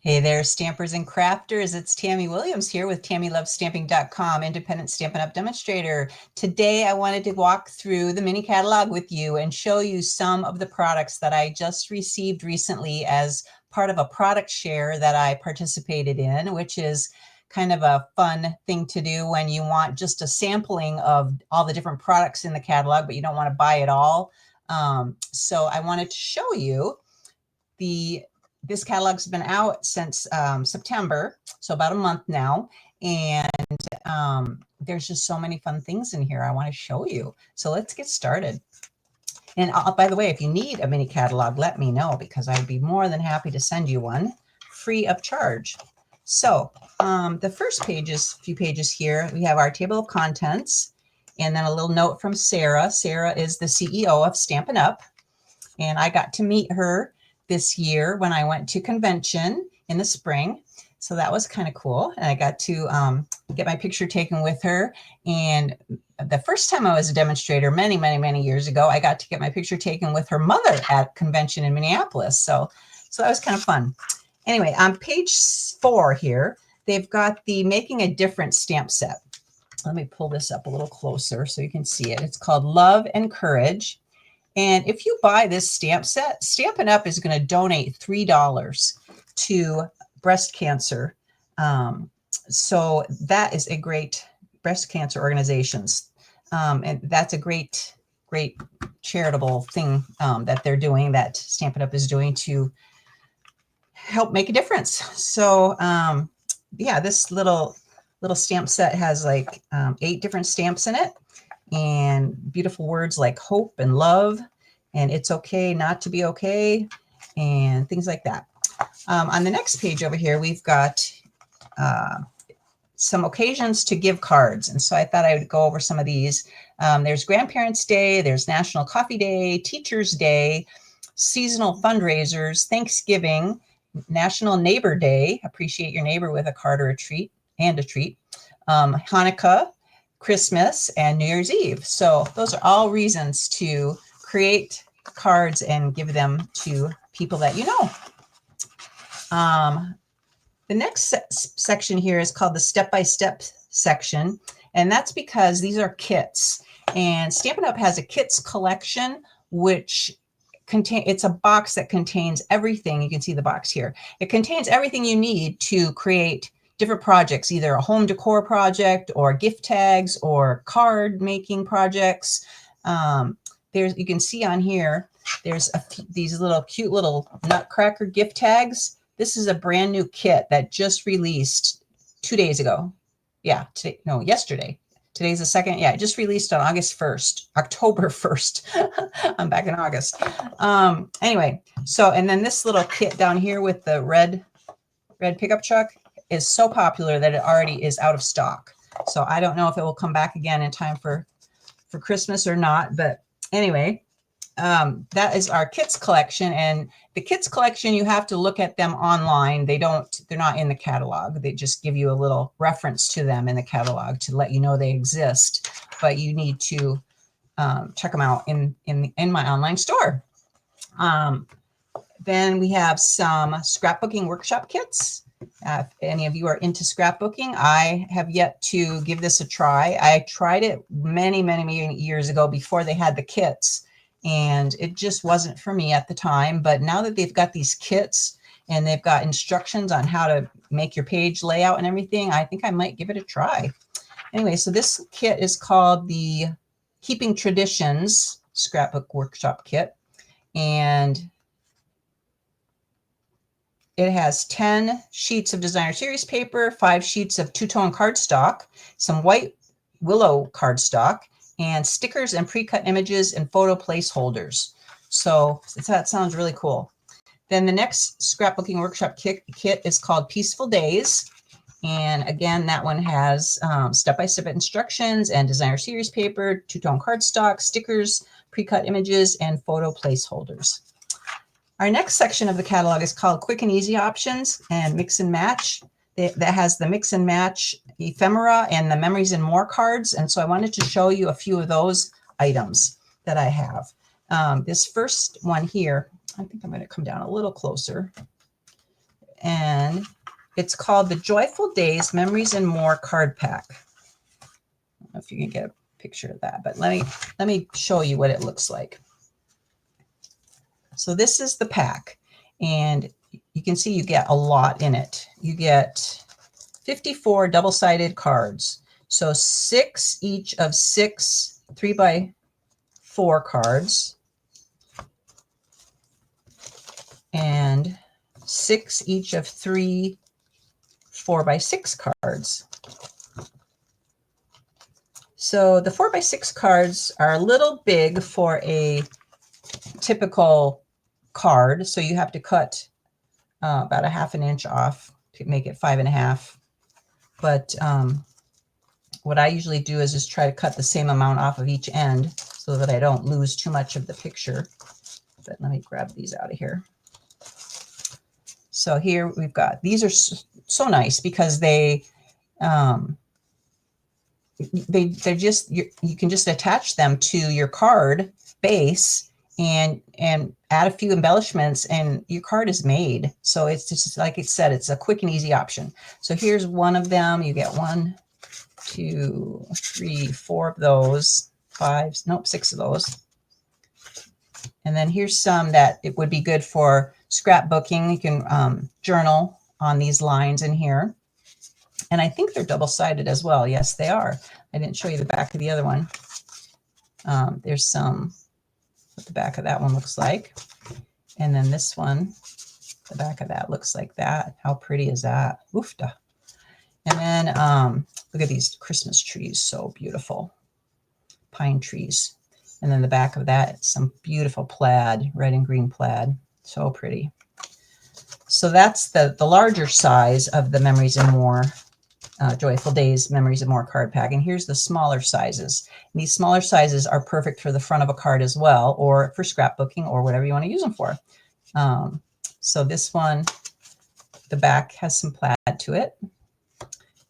Hey there, stampers and crafters. It's Tammy Williams here with TammyLovesStamping.com, independent Stampin' Up! Demonstrator. Today, I wanted to walk through the mini catalog with you and show you some of the products that I just received recently as part of a product share that I participated in, which is kind of a fun thing to do when you want just a sampling of all the different products in the catalog, but you don't want to buy it all. So I wanted to show you this catalog's been out since September, so about a month now, and there's just so many fun things in here I want to show you. So let's get started. And by the way, if you need a mini catalog, let me know because I'd be more than happy to send you one free of charge. So the first few pages here, we have our table of contents and then a little note from Sarah. Sarah is the CEO of Stampin' Up! And I got to meet her this year when I went to convention in the spring. So that was kind of cool. And I got to get my picture taken with her. And the first time I was a demonstrator many years ago, I got to get my picture taken with her mother at convention in Minneapolis. So that was kind of fun. Anyway, on page 4 here, they've got the Making a Difference stamp set. Let me pull this up a little closer so you can see it. It's called Love and Courage. And if you buy this stamp set, Stampin' Up! Is going to donate $3 to breast cancer. So that is a great breast cancer organizations. And that's a great charitable thing that they're doing, that Stampin' Up! Is doing to help make a difference. So yeah, this little stamp set has like 8 different stamps in it. And beautiful words like hope and love, and it's okay not to be okay, and things like that. On the next page over here, we've got some occasions to give cards. And so I thought I would go over some of these. There's Grandparents' Day, there's National Coffee Day, Teachers' Day, seasonal fundraisers, Thanksgiving, National Neighbor Day, appreciate your neighbor with a card or a treat, Hanukkah, Christmas, and New Year's Eve. So those are all reasons to create cards and give them to people that you know. The next section here is called the step-by-step section, and that's because these are kits. And Stampin' Up! Has a kits collection, which it's a box that contains everything. You can see the box here. It contains everything you need to create different projects, either a home decor project or gift tags or card making projects. You can see on here, there's these little cute little nutcracker gift tags. This is a brand new kit that just released 2 days ago. Yeah, yesterday. Today's the 2nd. Yeah, it just released on October 1st. I'm back in August. Anyway, so, and then this little kit down here with the red pickup truck is so popular that it already is out of stock. So I don't know if it will come back again in time for Christmas or not. But anyway, that is our kits collection. And the kits collection, you have to look at them online. They're not in the catalog. They just give you a little reference to them in the catalog to let you know they exist. But you need to check them out in my online store. Then we have some scrapbooking workshop kits. If any of you are into scrapbooking, I have yet to give this a try. I tried it many years ago before they had the kits, and it just wasn't for me at the time. But now that they've got these kits and they've got instructions on how to make your page layout and everything, I think I might give it a try. Anyway, so this kit is called the Keeping Traditions Scrapbook Workshop Kit, and it has 10 sheets of designer series paper, 5 sheets of two-tone cardstock, some white willow cardstock, and stickers and pre-cut images and photo placeholders. So that sounds really cool. Then the next scrapbooking workshop kit is called Peaceful Days. And again, that one has step-by-step instructions and designer series paper, two-tone cardstock, stickers, pre-cut images, and photo placeholders. Our next section of the catalog is called Quick and Easy Options and Mix and Match. That has the Mix and Match ephemera and the Memories and More cards. And so I wanted to show you a few of those items that I have. This first one here, I think I'm going to come down a little closer. and it's called the Joyful Days Memories and More card pack. I don't know if you can get a picture of that, but let me show you what it looks like. So this is the pack, and you can see you get a lot in it. You get 54 double-sided cards. So 6 each of 6 3x4 cards, and 6 each of 3 4x6 cards. So the 4x6 cards are a little big for a typical card. So you have to cut about a ½ inch off to make it 5.5. But what I usually do is just try to cut the same amount off of each end so that I don't lose too much of the picture. But let me grab these out of here. So here we've got, these are so nice because they're just, you can just attach them to your card base and add a few embellishments and your card is made. So it's just, like I said, it's a quick and easy option. So here's one of them. You get 1, 2, 3, 4 of those, 6 of those. And then here's some that it would be good for scrapbooking. You can journal on these lines in here. And I think they're double-sided as well. Yes, they are. I didn't show you the back of the other one. There's some, what the back of that one looks like. And then this one, the back of that looks like that. How pretty is that? Oofda. And then look at these Christmas trees. So beautiful. Pine trees. And then the back of that, some beautiful plaid, red and green plaid. So pretty. So that's the larger size of the Memories and More Joyful Days Memories and More card pack. And here's the smaller sizes. And these smaller sizes are perfect for the front of a card as well, or for scrapbooking or whatever you want to use them for. So this one, the back has some plaid to it.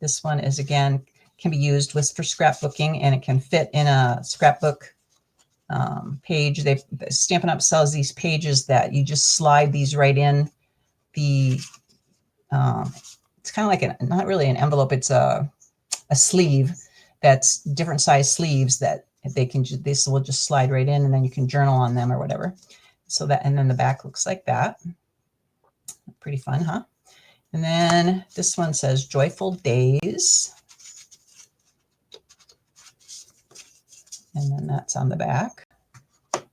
This one is, again, can be used for scrapbooking, and it can fit in a scrapbook page. Stampin' Up sells these pages that you just slide these right in. It's kind of like not really an envelope. It's a sleeve that's different size sleeves that this will just slide right in, and then you can journal on them or whatever. So that, and then the back looks like that. Pretty fun, huh? And then this one says Joyful Days. And then that's on the back.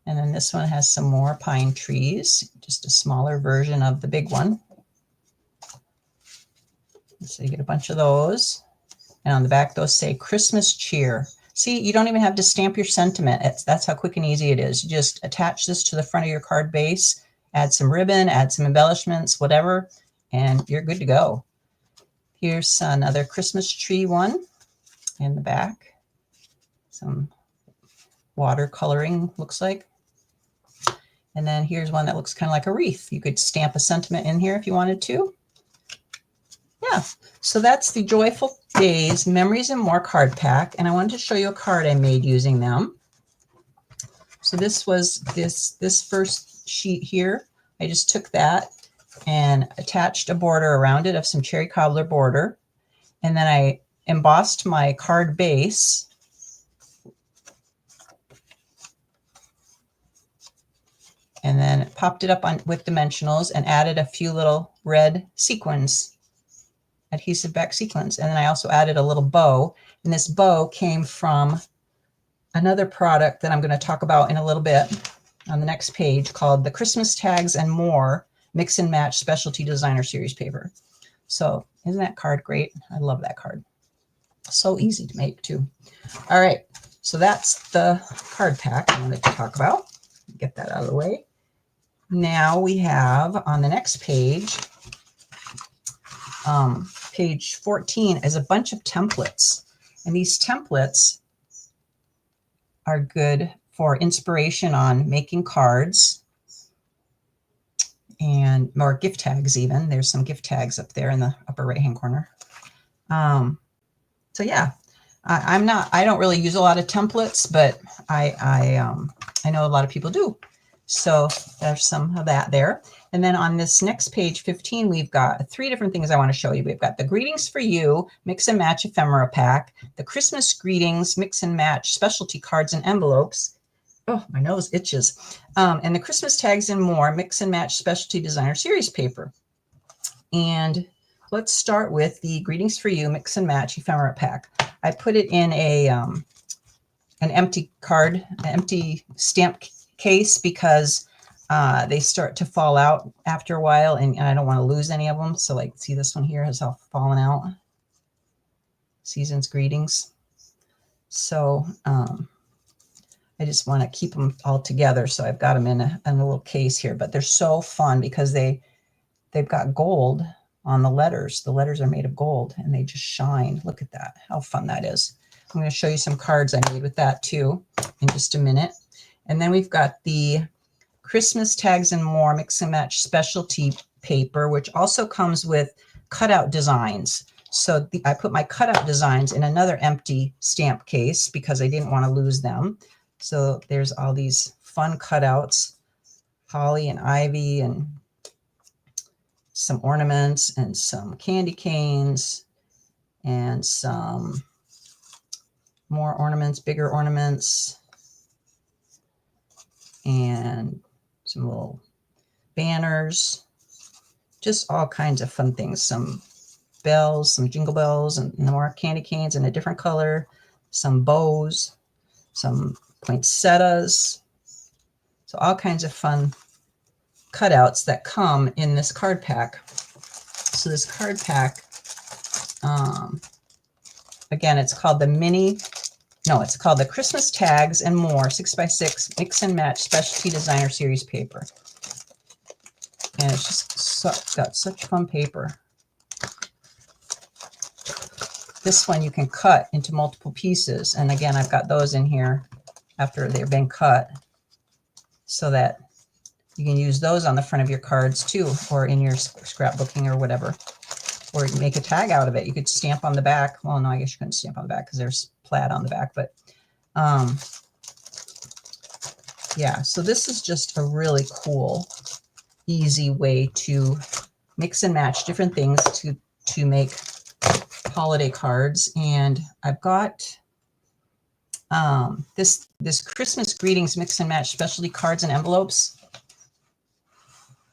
And then this one has some more pine trees, just a smaller version of the big one. So you get a bunch of those. And on the back, those say Christmas cheer. See, you don't even have to stamp your sentiment. That's how quick and easy it is. You just attach this to the front of your card base, add some ribbon, add some embellishments, whatever, and you're good to go. Here's another Christmas tree one in the back. Some watercoloring, looks like. And then here's one that looks kind of like a wreath. You could stamp a sentiment in here if you wanted to. Yeah, so that's the Joyful Days Memories and More card pack. And I wanted to show you a card I made using them. So this was this first sheet here. I just took that and attached a border around it of some cherry cobbler border. And then I embossed my card base. And then popped it up with dimensionals and added a few little red sequins, adhesive back sequins. And then I also added a little bow. And this bow came from another product that I'm going to talk about in a little bit on the next page, called the Christmas Tags and More Mix and Match Specialty Designer Series paper. So isn't that card great? I love that card. So easy to make too. All right, so that's the card pack I wanted to talk about. Get that out of the way. Now we have on the next page, page 14, is a bunch of templates. And these templates are good for inspiration on making cards and more gift tags even. There's some gift tags up there in the upper right-hand corner. So yeah, I don't really use a lot of templates, but I know a lot of people do. So there's some of that there. And then on this next page 15, we've got 3 different things I want to show you. We've got the Greetings for You Mix and Match Ephemera Pack, the Christmas Greetings Mix and Match Specialty Cards and Envelopes. Oh, my nose itches. And the Christmas Tags and More Mix and Match Specialty Designer Series paper. And let's start with the Greetings for You Mix and Match Ephemera Pack. I put it in a an empty stamp case because they start to fall out after a while, and I don't want to lose any of them. So like, see, this one here has all fallen out. Season's Greetings. So I just want to keep them all together. So I've got them in a little case here, but they're so fun because they've got gold on the letters. The letters are made of gold and they just shine. Look at that. How fun that is. I'm going to show you some cards I made with that too in just a minute. And then we've got the Christmas Tags and More Mix and Match Specialty paper, which also comes with cutout designs. So I put my cutout designs in another empty stamp case because I didn't want to lose them. So there's all these fun cutouts, holly and ivy, and some ornaments and some candy canes and some more ornaments, bigger ornaments, and some little banners, just all kinds of fun things. Some bells, some jingle bells, and more candy canes in a different color, some bows, some poinsettias. So all kinds of fun cutouts that come in this card pack. So this card pack, again, it's called it's called the Christmas Tags and More 6x6 Mix and Match Specialty Designer Series paper. And it's just got such fun paper. This one you can cut into multiple pieces. And again, I've got those in here after they've been cut so that you can use those on the front of your cards too, or in your scrapbooking or whatever. Or you can make a tag out of it. You could stamp on the back. Well, no, I guess you couldn't stamp on the back because there's plaid on the back. But yeah, so this is just a really cool, easy way to mix and match different things to make holiday cards. And I've got this Christmas Greetings Mix and Match Specialty Cards and Envelopes.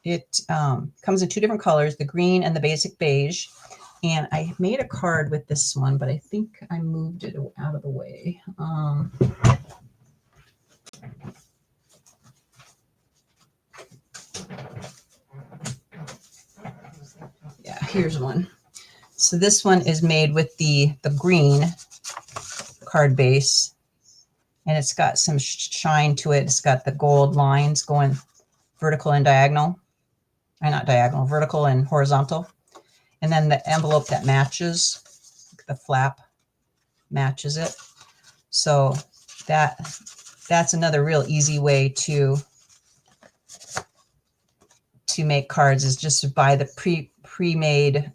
It comes in 2 different colors, the green and the basic beige. And I made a card with this one, but I think I moved it out of the way. Yeah, here's one. So this one is made with the green card base, and it's got some shine to it. It's got the gold lines going vertical and diagonal. Not diagonal, vertical and horizontal. And then the envelope that matches, the flap matches it. So that's another real easy way to make cards, is just to buy the pre-made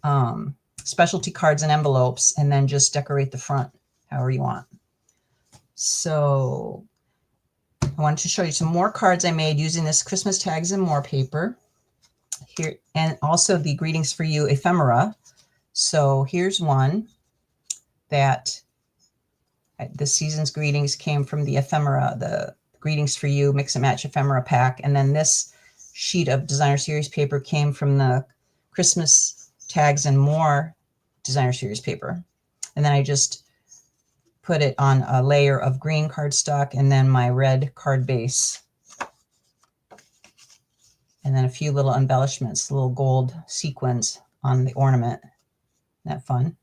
specialty cards and envelopes and then just decorate the front however you want. So I wanted to show you some more cards I made using this Christmas Tags and More paper. Here, and also the Greetings for You ephemera. So here's one that the Season's Greetings came from the ephemera, the Greetings for You Mix and Match ephemera pack. And then this sheet of Designer Series paper came from the Christmas Tags and More Designer Series paper. And then I just put it on a layer of green cardstock and then my red card base. And then a few little embellishments, little gold sequins on the ornament. Isn't that fun?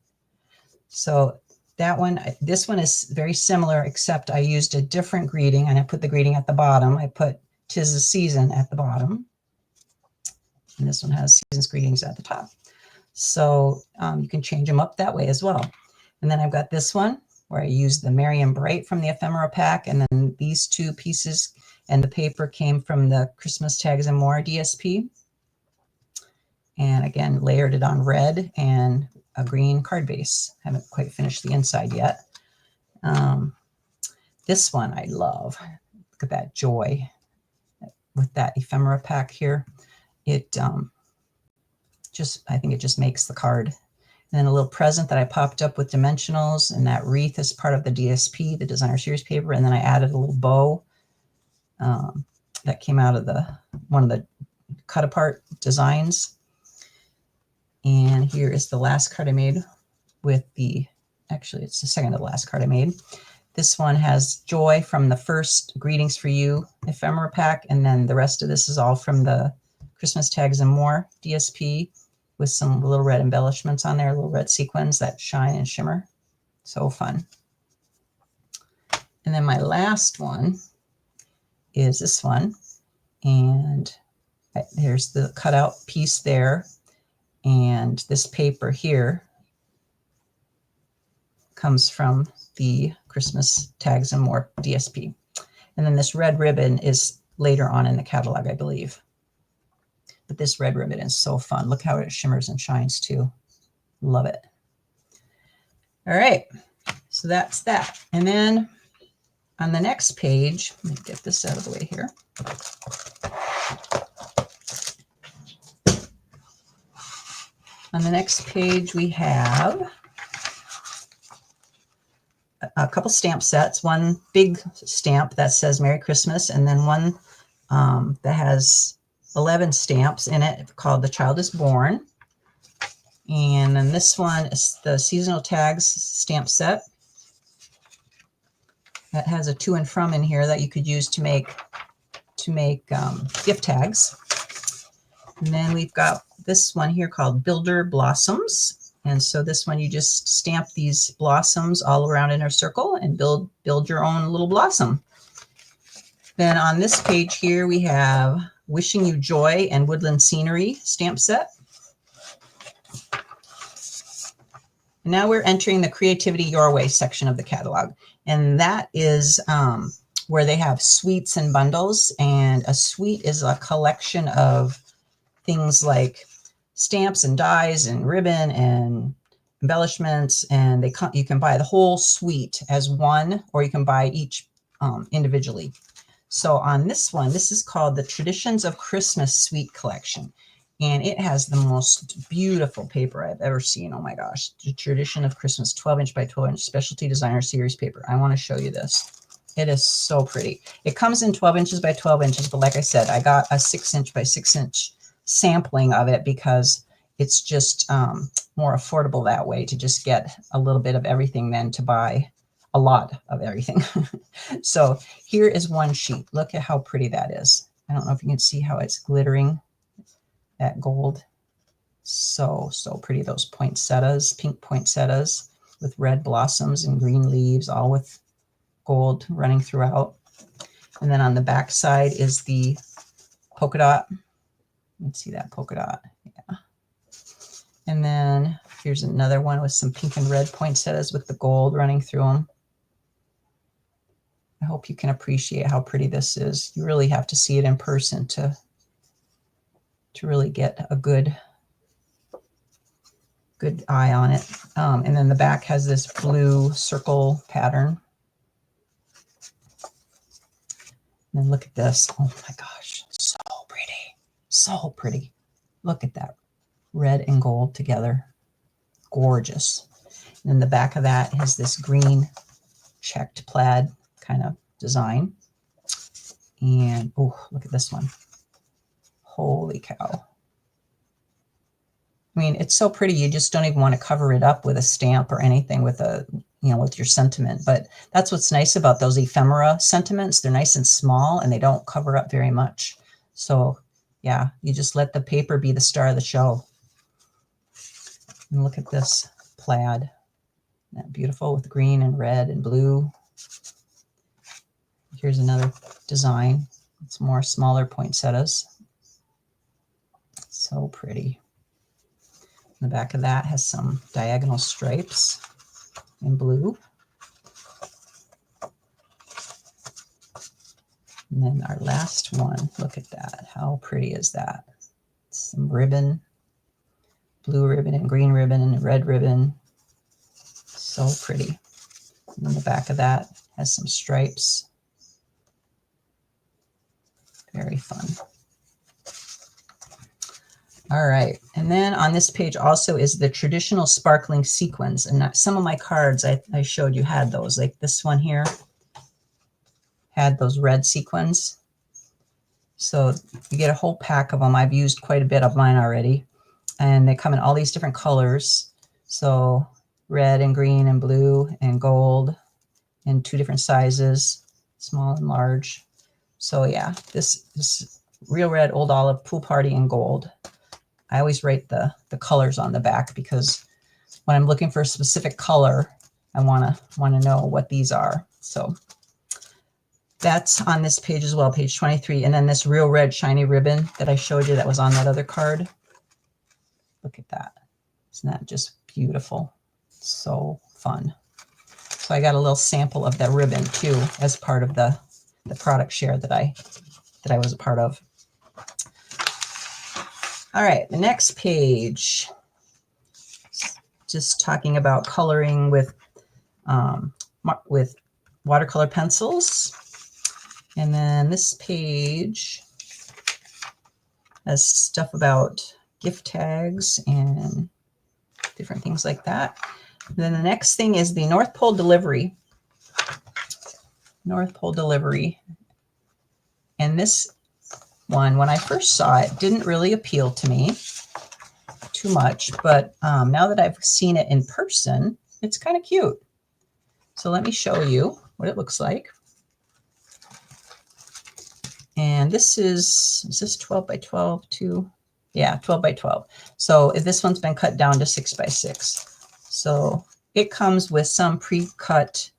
So that one, this one is very similar, except I used a different greeting, and I put the greeting at the bottom. I put "'Tis the Season" at the bottom. And this one has Season's Greetings at the top. So you can change them up that way as well. And then I've got this one where I used the Merry and Bright from the ephemera pack. And then these 2 pieces and the paper came from the Christmas Tags and More DSP. And again, layered it on red and a green card base. Haven't quite finished the inside yet. This one I love. Look at that joy. with that ephemera pack here. It I think it just makes the card. And then a little present that I popped up with dimensionals, and that wreath is part of the DSP, the designer series paper. And then I added a little bow that came out of one of the cut apart designs. And here is the last card I made with actually it's the second to the last card I made. This one has Joy from the first Greetings for You ephemera pack, and then the rest of this is all from the Christmas Tags and More DSP with some little red embellishments on there, little red sequins that shine and shimmer. So fun. And then my last one is this one, and there's the cutout piece there, and this paper here comes from the Christmas Tags and More DSP. And then this red ribbon is later on in the catalog, I believe. But this red ribbon is so fun. Look how it shimmers and shines too. Love it. All right, so that's that. And then on the next page, let me get this out of the way here. On the next page, we have a couple stamp sets, one big stamp that says Merry Christmas, and then one that has 11 stamps in it called The Child is Born. And then this one is the Seasonal Tags stamp set. That has a to and from in here that you could use to make gift tags. And then we've got this one here called Builder Blossoms. And so this one, you just stamp these blossoms all around in a circle and build your own little blossom. Then on this page here, we have Wishing You Joy and Woodland Scenery stamp set. And now we're entering the Creativity Your Way section of the catalog. And that is where they have suites and bundles. And a suite is a collection of things like stamps and dies and ribbon and embellishments, and you can buy the whole suite as one, or you can buy each individually. So on this one, this is called the Traditions of Christmas Suite Collection, and it has the most beautiful paper I've ever seen. Oh my gosh, the Tradition of Christmas 12-inch by 12-inch specialty designer series paper. I want to show you this. It is so pretty. It comes in 12 inches by 12 inches, but like I said, I got a 6-inch by 6-inch sampling of it because it's just more affordable that way, to just get a little bit of everything than to buy a lot of everything. So here is one sheet. Look at how pretty that is. I don't know if you can see how it's glittering, that gold. So pretty. Those poinsettias, pink poinsettias with red blossoms and green leaves, all with gold running throughout. And then on the back side is the polka dot. You can see that polka dot. Yeah. And then here's another one with some pink and red poinsettias with the gold running through them. I hope you can appreciate how pretty this is. You really have to see it in person to really get a good eye on it. And then the back has this blue circle pattern. And then look at this. Oh my gosh, so pretty. So pretty. Look at that. Red and gold together. Gorgeous. And then the back of that has this green checked plaid kind of design. And oh, look at this one. Holy cow. I mean, it's so pretty. You just don't even want to cover it up with a stamp or anything with with your sentiment. But that's what's nice about those ephemera sentiments. They're nice and small and they don't cover up very much. So yeah, you just let the paper be the star of the show. And look at this plaid. Isn't that beautiful with green and red and blue? Here's another design. It's more smaller poinsettias. So pretty. The back of that has some diagonal stripes in blue. And then our last one, look at that. How pretty is that? Some ribbon, blue ribbon and green ribbon and red ribbon. So pretty. And then the back of that has some stripes. Very fun. All right, and then on this page also is the traditional sparkling sequins. And some of my cards I showed you had those, like this one here had those red sequins. So you get a whole pack of them. I've used quite a bit of mine already. And they come in all these different colors. So red and green and blue and gold in 2 different sizes, small and large. So yeah, this is Real Red, Old Olive, Pool Party, and Gold. I always write the colors on the back because when I'm looking for a specific color, I want to know what these are. So that's on this page as well, page 23. And then this Real Red shiny ribbon that I showed you that was on that other card. Look at that. Isn't that just beautiful? So fun. So I got a little sample of that ribbon too as part of the product share that I was a part of. All right, the next page, just talking about coloring with watercolor pencils. And then this page has stuff about gift tags and different things like that. And then the next thing is the North Pole delivery. North Pole delivery. And this one, when I first saw it, didn't really appeal to me too much, but now that I've seen it in person, it's kind of cute. So let me show you what it looks like. And this is this 12 by 12 too? Yeah, 12 by 12. So this one's been cut down to 6 by 6. So it comes with some pre-cut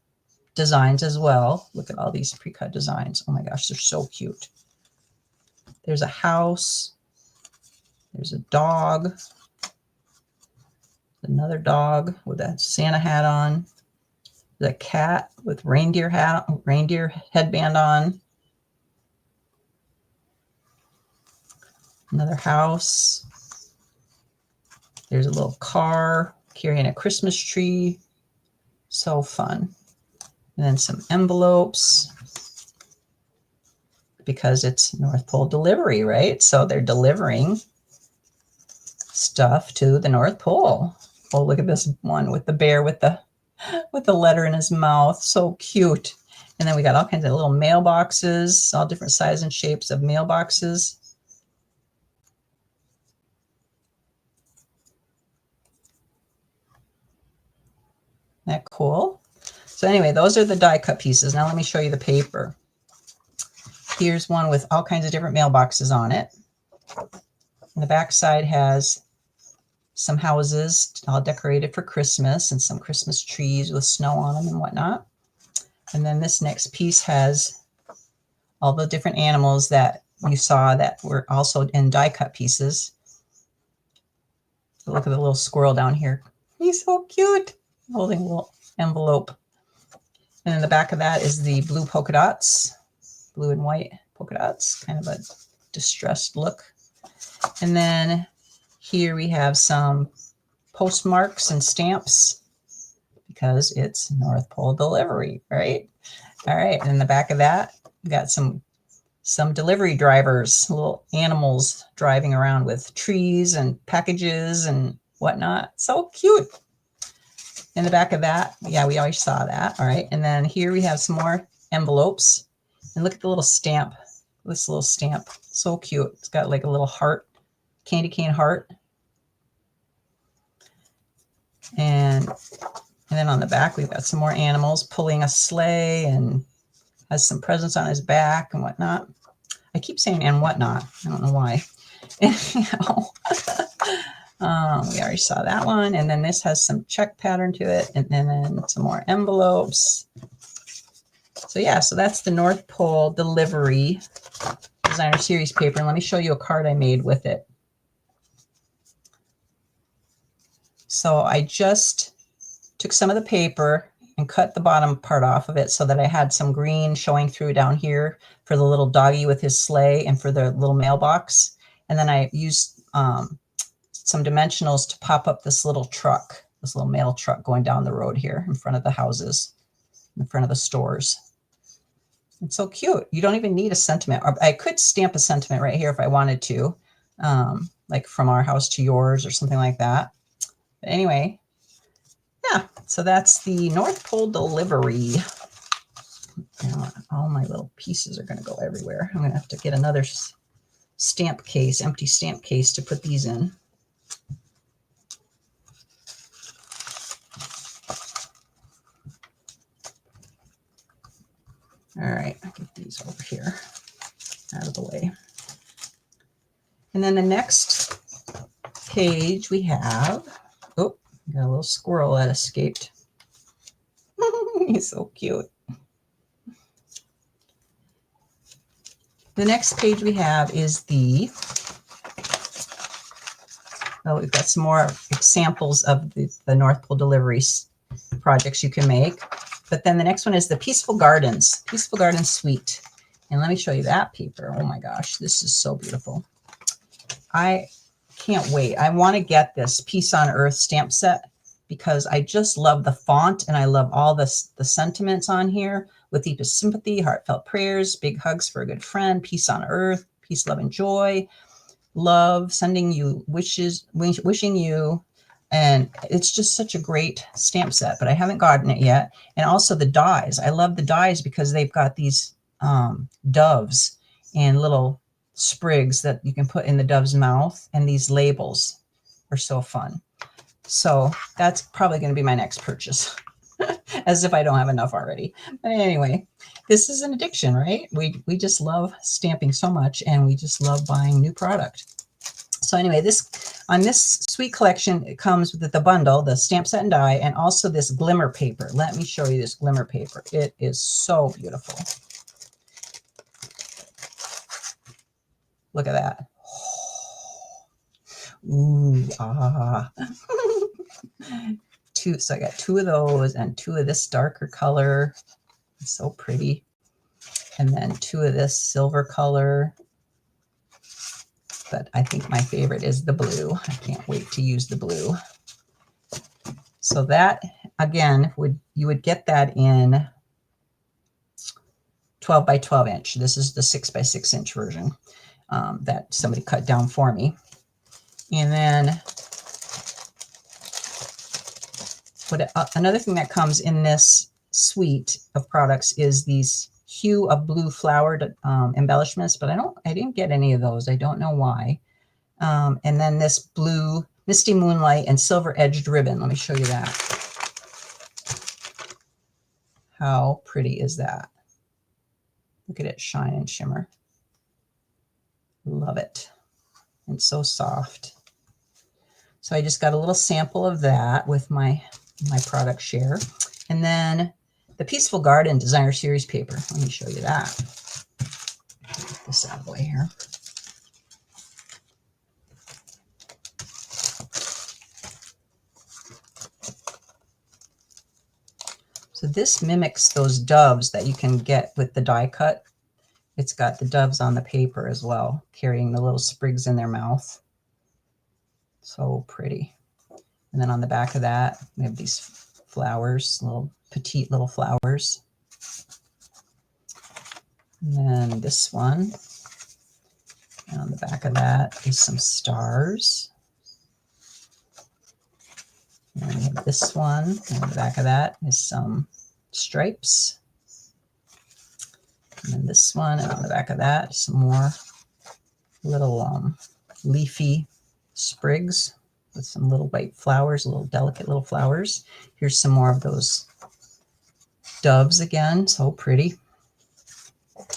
designs as well. Look at all these pre-cut designs. Oh my gosh, they're so cute. There's a house. There's a dog. Another dog with a Santa hat on. There's a cat with reindeer headband on. Another house. There's a little car carrying a Christmas tree. So fun. And then some envelopes, because it's North Pole delivery, right? So they're delivering stuff to the North Pole. Oh, look at this one with the bear with the letter in his mouth. So cute. And then we got all kinds of little mailboxes, all different sizes and shapes of mailboxes. Isn't that cool? So anyway, those are the die cut pieces. Now let me show you the paper. Here's one with all kinds of different mailboxes on it. And the back side has some houses all decorated for Christmas and some Christmas trees with snow on them and whatnot. And then this next piece has all the different animals that you saw that were also in die cut pieces. So look at the little squirrel down here. He's so cute, holding a little envelope. And in the back of that is the blue polka dots, blue and white polka dots, kind of a distressed look. And then here we have some postmarks and stamps because it's North Pole delivery, right? All right, and in the back of that, we got some delivery drivers, little animals driving around with trees and packages and whatnot. So cute. In the back of that, yeah, we always saw that. All right, and then here we have some more envelopes. And look at the little stamp, this little stamp. So cute. It's got like a little heart, candy cane heart. And then on the back, we've got some more animals pulling a sleigh and has some presents on his back and whatnot. I keep saying and whatnot. I don't know why. Anyhow, we already saw that one. And then this has some check pattern to it. And then some more envelopes. So yeah, so that's the North Pole delivery designer series paper. And let me show you a card I made with it. So I just took some of the paper and cut the bottom part off of it so that I had some green showing through down here for the little doggy with his sleigh and for the little mailbox. And then I used some dimensionals to pop up this little truck, this little mail truck going down the road here in front of the houses, in front of the stores. It's so cute. You don't even need a sentiment. Or I could stamp a sentiment right here if I wanted to, like from our house to yours or something like that. But anyway, yeah, so that's the North Pole delivery. All my little pieces are going to go everywhere. I'm going to have to get another stamp case, empty stamp case to put these in. All right, I'll get these over here out of the way. And then the next page we have, oh, got a little squirrel that escaped. He's so cute. The next page we have is the, oh, we've got some more examples of the North Pole deliveries projects you can make. But then the next one is the Peaceful Gardens Suite. And let me show you that paper. Oh my gosh, this is so beautiful. I can't wait. I want to get this Peace on Earth stamp set because I just love the font and I love all the sentiments on here with deepest sympathy, heartfelt prayers, big hugs for a good friend, peace on earth, peace, love, and joy, love, sending you wishes, wishing you. And it's just such a great stamp set, but I haven't gotten it yet. And also the dies. I love the dies because they've got these doves and little sprigs that you can put in the dove's mouth, and these labels are so fun. So that's probably going to be my next purchase, as if I don't have enough already. But anyway, this is an addiction, right? We just love stamping so much, and we just love buying new product. So anyway, on this sweet collection, it comes with the bundle, the stamp set and die, and also this glimmer paper. Let me show you this glimmer paper. It is so beautiful. Look at that. Ooh, ah. So I got 2 of those and 2 of this darker color. It's so pretty. And then 2 of this silver color. But I think my favorite is the blue. I can't wait to use the blue. So that, again, you would get that in 12 by 12 inch. This is the 6 by 6 inch version that somebody cut down for me. And then another thing that comes in this suite of products is these hue of blue flowered embellishments, but I didn't get any of those. I don't know why. And then this blue misty moonlight and silver edged ribbon. Let me show you that. How pretty is that? Look at it shine and shimmer. Love it. It's so soft. So I just got a little sample of that with my product share. And then the Peaceful Garden Designer Series paper. Let me show you that. Get this out of the way here. So this mimics those doves that you can get with the die cut. It's got the doves on the paper as well, carrying the little sprigs in their mouth. So pretty. And then on the back of that, we have these flowers, little petite little flowers. And then this one. And on the back of that is some stars. And then we have this one. And on the back of that is some stripes. And then this one, and on the back of that, some more little leafy sprigs with some little white flowers, little delicate little flowers. Here's some more of those doves again, so pretty.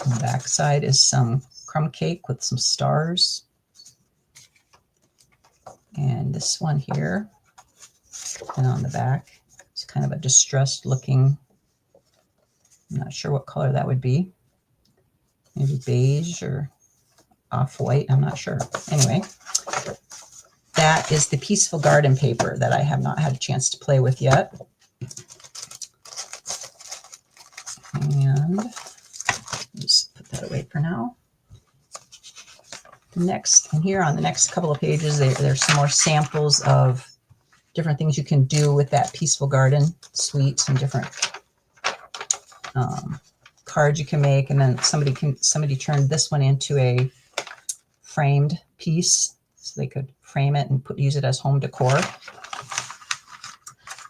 On the back side is some crumb cake with some stars. And this one here. And on the back, it's kind of a distressed looking, I'm not sure what color that would be. Maybe beige or off-white, I'm not sure. Anyway, that is the Peaceful Garden paper that I have not had a chance to play with yet. And just put that away for now. Next, and here on the next couple of pages, there's some more samples of different things you can do with that Peaceful Garden suite, some different cards you can make, and then somebody turned this one into a framed piece, so they could frame it and use it as home decor.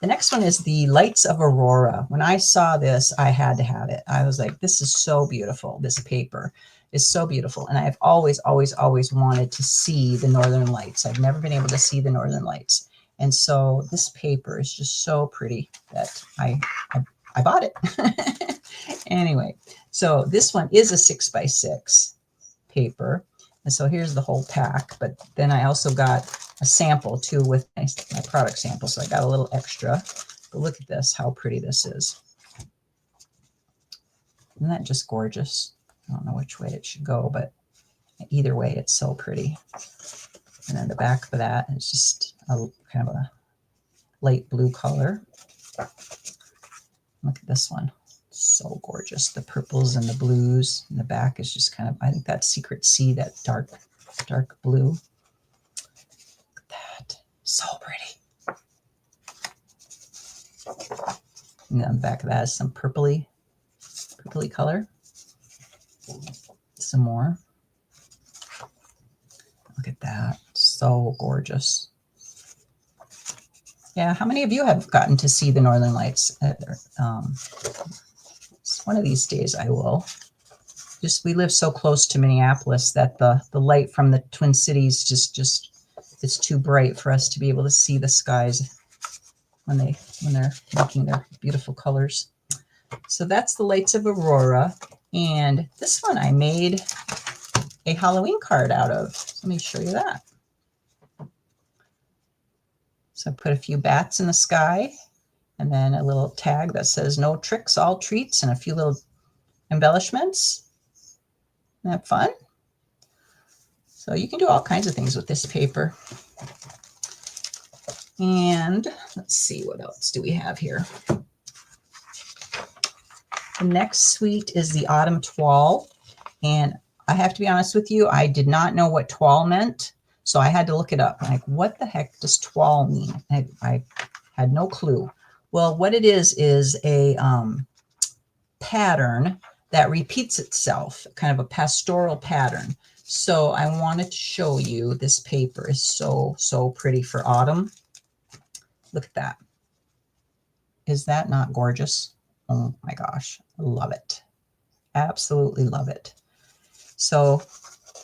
The next one is the Lights of Aurora. When I saw this, I had to have it. I was like, this is so beautiful. This paper is so beautiful. And I've always, always, always wanted to see the Northern Lights. I've never been able to see the Northern Lights. And so this paper is just so pretty that I bought it. Anyway, so this one is a 6x6 paper. And so here's the whole pack. But then I also got a sample too with my product sample. So I got a little extra. But look at this, how pretty this is. Isn't that just gorgeous? I don't know which way it should go, but either way, it's so pretty. And then the back of that is just a kind of a light blue color. Look at this one. So gorgeous. The purples and the blues. And the back is just kind of, I think that's Secret Sea, that dark blue. Look at that. So pretty. And then the back of that is some purpley color. Some more. Look at that. So gorgeous. Yeah, how many of you have gotten to see the Northern Lights? One of these days I will. We live so close to Minneapolis that the light from the Twin Cities just it's too bright for us to be able to see the skies when they're making their beautiful colors. So that's the Lights of Aurora. And this one I made a Halloween card out of. So let me show you that. So I put a few bats in the sky, and then a little tag that says no tricks, all treats, and a few little embellishments. Isn't that fun? So you can do all kinds of things with this paper. And let's see, what else do we have here? The next suite is the Autumn Toile. And I have to be honest with you, I did not know what toile meant. So I had to look it up. Like, what the heck does toile mean? I had no clue. Well, what it is a pattern that repeats itself, kind of a pastoral pattern. So I wanted to show you this paper is so, so pretty for autumn. Look at that. Is that not gorgeous? Oh my gosh, love it. Absolutely love it. So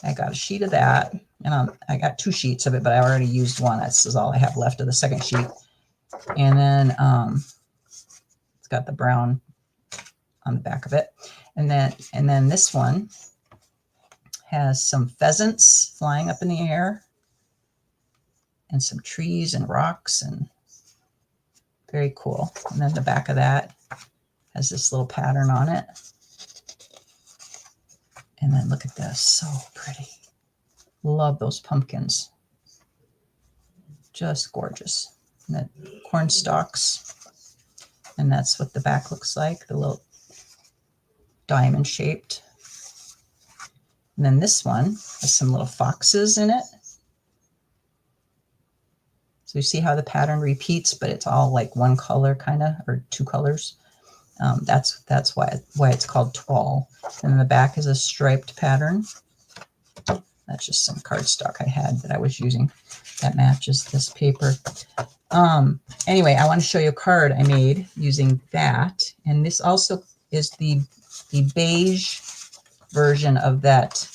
I got a sheet of that, and I got 2 sheets of it, but I already used one. This is all I have left of the second sheet. And then it's got the brown on the back of it. And then this one has some pheasants flying up in the air and some trees and rocks, and very cool. And then the back of that has this little pattern on it. And then look at this, so pretty. Love those pumpkins. Just gorgeous. And the corn stalks. And that's what the back looks like, the little diamond shaped. And then this one has some little foxes in it. So you see how the pattern repeats, but it's all like one color kind of, or 2 colors. That's why it's called toile. And then the back is a striped pattern. That's just some cardstock I had that I was using that matches this paper. Anyway, I want to show you a card I made using that. And this also is the beige version of that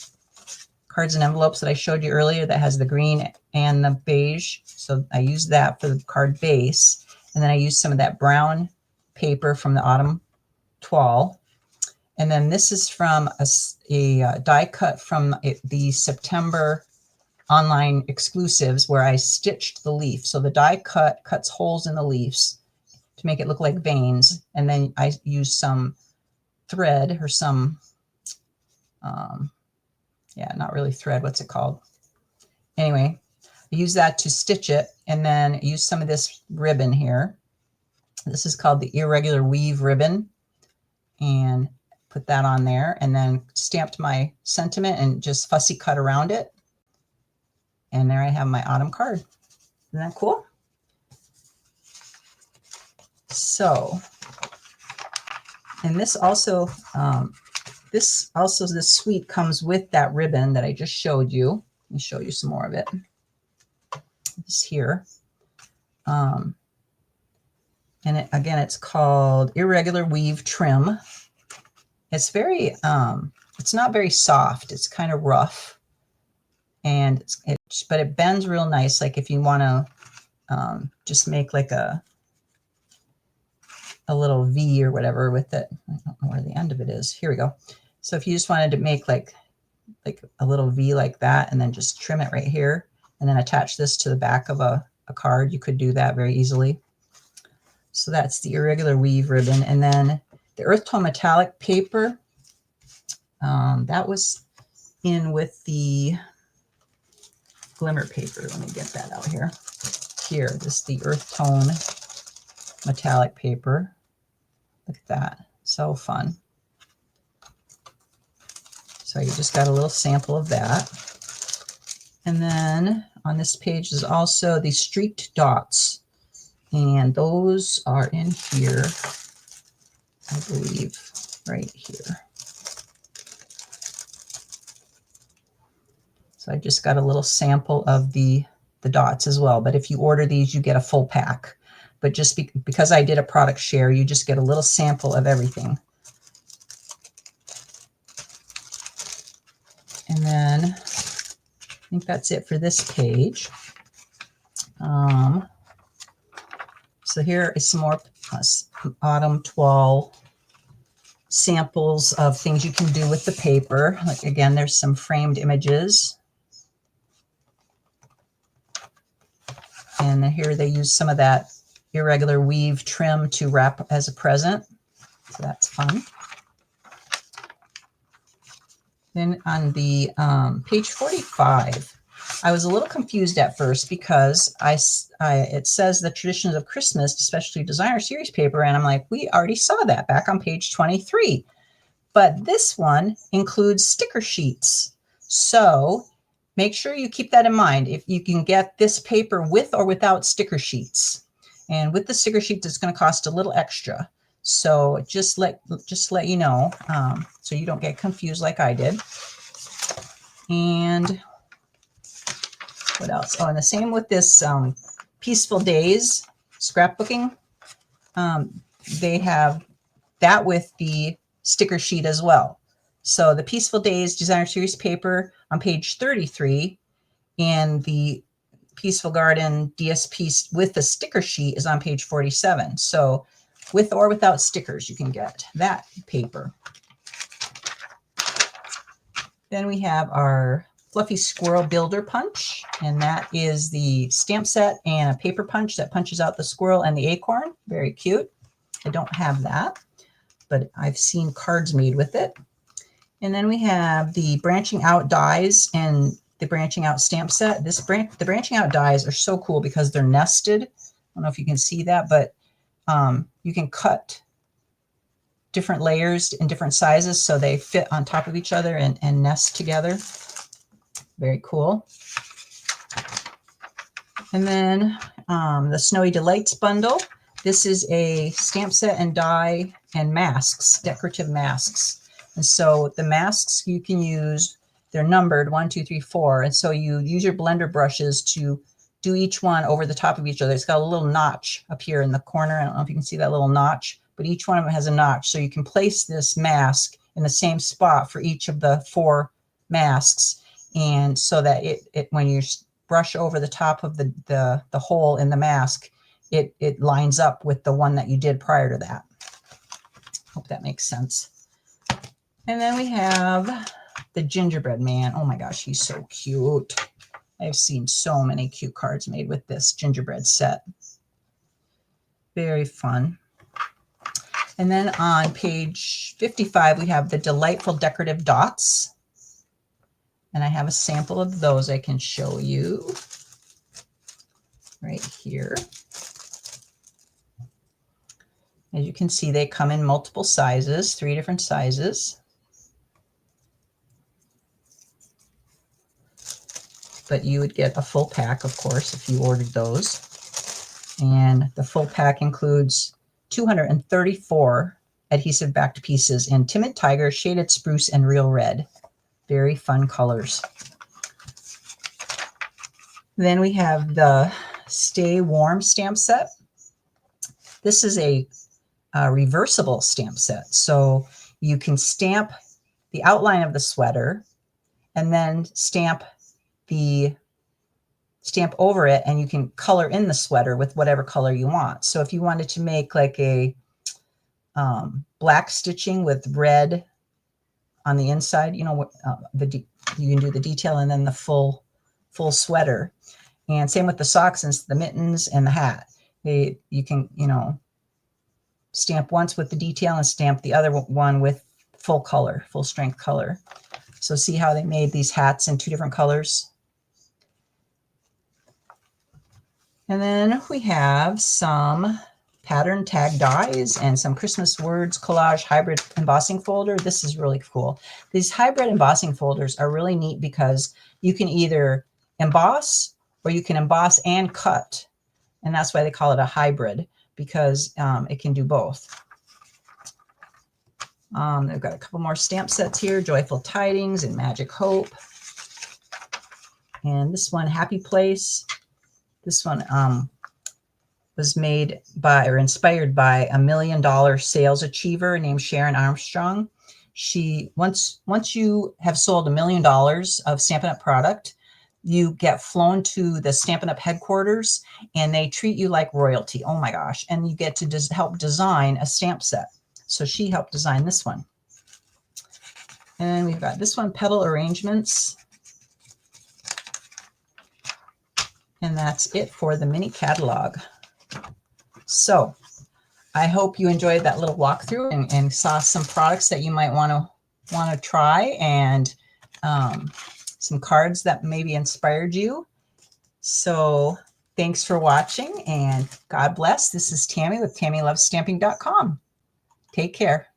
cards and envelopes that I showed you earlier that has the green and the beige. So I used that for the card base. And then I used some of that brown paper from the Autumn Toile. And then this is from a die cut from the September online exclusives where I stitched the leaf. So the die cuts holes in the leaves to make it look like veins. And then I used some thread or some, yeah, not really thread. What's it called? Anyway, I use that to stitch it, and then use some of this ribbon here. This is called the Irregular Weave ribbon, and put that on there, and then stamped my sentiment and just fussy cut around it. And there I have my autumn card. Isn't that cool? So And this also, this suite comes with that ribbon that I just showed you. Let me show you some more of it. This here. And again, it's called Irregular Weave Trim. It's very, it's not very soft. It's kind of rough. And but it bends real nice. Like if you want to just make like a little V or whatever with it. I don't know where the end of it is. Here we go. So if you just wanted to make like a little V like that, and then just trim it right here, and then attach this to the back of a card, you could do that very easily. So that's the Irregular Weave ribbon. And then the Earth Tone Metallic paper, that was in with the glimmer paper. Let me get that out here. Here, this is the Earth Tone Metallic paper. Look at that. So fun. So you just got a little sample of that. And then on this page is also the streaked dots. And those are in here, I believe, right here. So I just got a little sample of the dots as well. But if you order these, you get a full pack. But just because I did a product share, you just get a little sample of everything. And then I think that's it for this page. So here is some more autumn toile samples of things you can do with the paper. Like again, there's some framed images. And here they use some of that irregular weave trim to wrap as a present. So that's fun. Then on the page 45, I was a little confused at first because it says the traditions of Christmas, especially designer series paper, and I'm like, we already saw that back on page 23. But this one includes sticker sheets. So make sure you keep that in mind. If you can get this paper with or without sticker sheets. And with the sticker sheets, it's going to cost a little extra. So just let you know, so you don't get confused like I did. And what else? Oh, and the same with this Peaceful Days scrapbooking. They have that with the sticker sheet as well. So the Peaceful Days designer series paper on page 33, and the Peaceful Garden DSP with the sticker sheet is on page 47. So with or without stickers, you can get that paper. Then we have our Fluffy Squirrel Builder Punch, and that is the stamp set and a paper punch that punches out the squirrel and the acorn. Very cute. I don't have that, but I've seen cards made with it. And then we have the branching out dies and the branching out stamp set. The branching out dies are so cool because they're nested. I don't know if you can see that, but you can cut different layers in different sizes so they fit on top of each other and nest together. Very cool. And then the Snowy Delights bundle. This is a stamp set and die and masks, decorative masks. And so the masks you can use, they're numbered 1, 2, 3, 4. And so you use your blender brushes to do each one over the top of each other. It's got a little notch up here in the corner. I don't know if you can see that little notch, but each one of them has a notch. So you can place this mask in the same spot for each of the 4 masks. And so that it when you brush over the top of the hole in the mask, it lines up with the one that you did prior to that. Hope that makes sense. And then we have the Gingerbread Man. Oh my gosh, he's so cute. I've seen so many cute cards made with this gingerbread set. Very fun. And then on page 55, we have the Delightful Decorative Dots. And I have a sample of those I can show you right here. As you can see, they come in multiple sizes, 3 different sizes. But you would get a full pack, of course, if you ordered those. And the full pack includes 234 adhesive backed pieces in Timid Tiger, Shaded Spruce, and Real Red. Very fun colors. Then we have the Stay Warm stamp set. This is a reversible stamp set. So you can stamp the outline of the sweater and then stamp over it, and you can color in the sweater with whatever color you want. So if you wanted to make like a black stitching with red on the inside, you know, you can do the detail and then the full sweater. And same with the socks and the mittens and the hat. You can, you know, stamp once with the detail and stamp the other one with full color, full strength color. So see how they made these hats in 2 different colors. And then we have some pattern tag dies and some Christmas words collage hybrid embossing folder. This is really cool. These hybrid embossing folders are really neat because you can either emboss or you can emboss and cut. And that's why they call it a hybrid, because it can do both. They've got a couple more stamp sets here, Joyful Tidings and Magic Hope. And this one, Happy Place. This one was made by or inspired by a $1 million sales achiever named Sharon Armstrong. Once you have sold $1 million of Stampin' Up product, you get flown to the Stampin' Up headquarters and they treat you like royalty. Oh my gosh. And you get to help design a stamp set. So she helped design this one. And we've got this one, Petal Arrangements. And that's it for the mini catalog. So I hope you enjoyed that little walkthrough and saw some products that you might want to try, and some cards that maybe inspired you. So thanks for watching, and God bless. This is Tammy with TammyLovesStamping.com. Take care.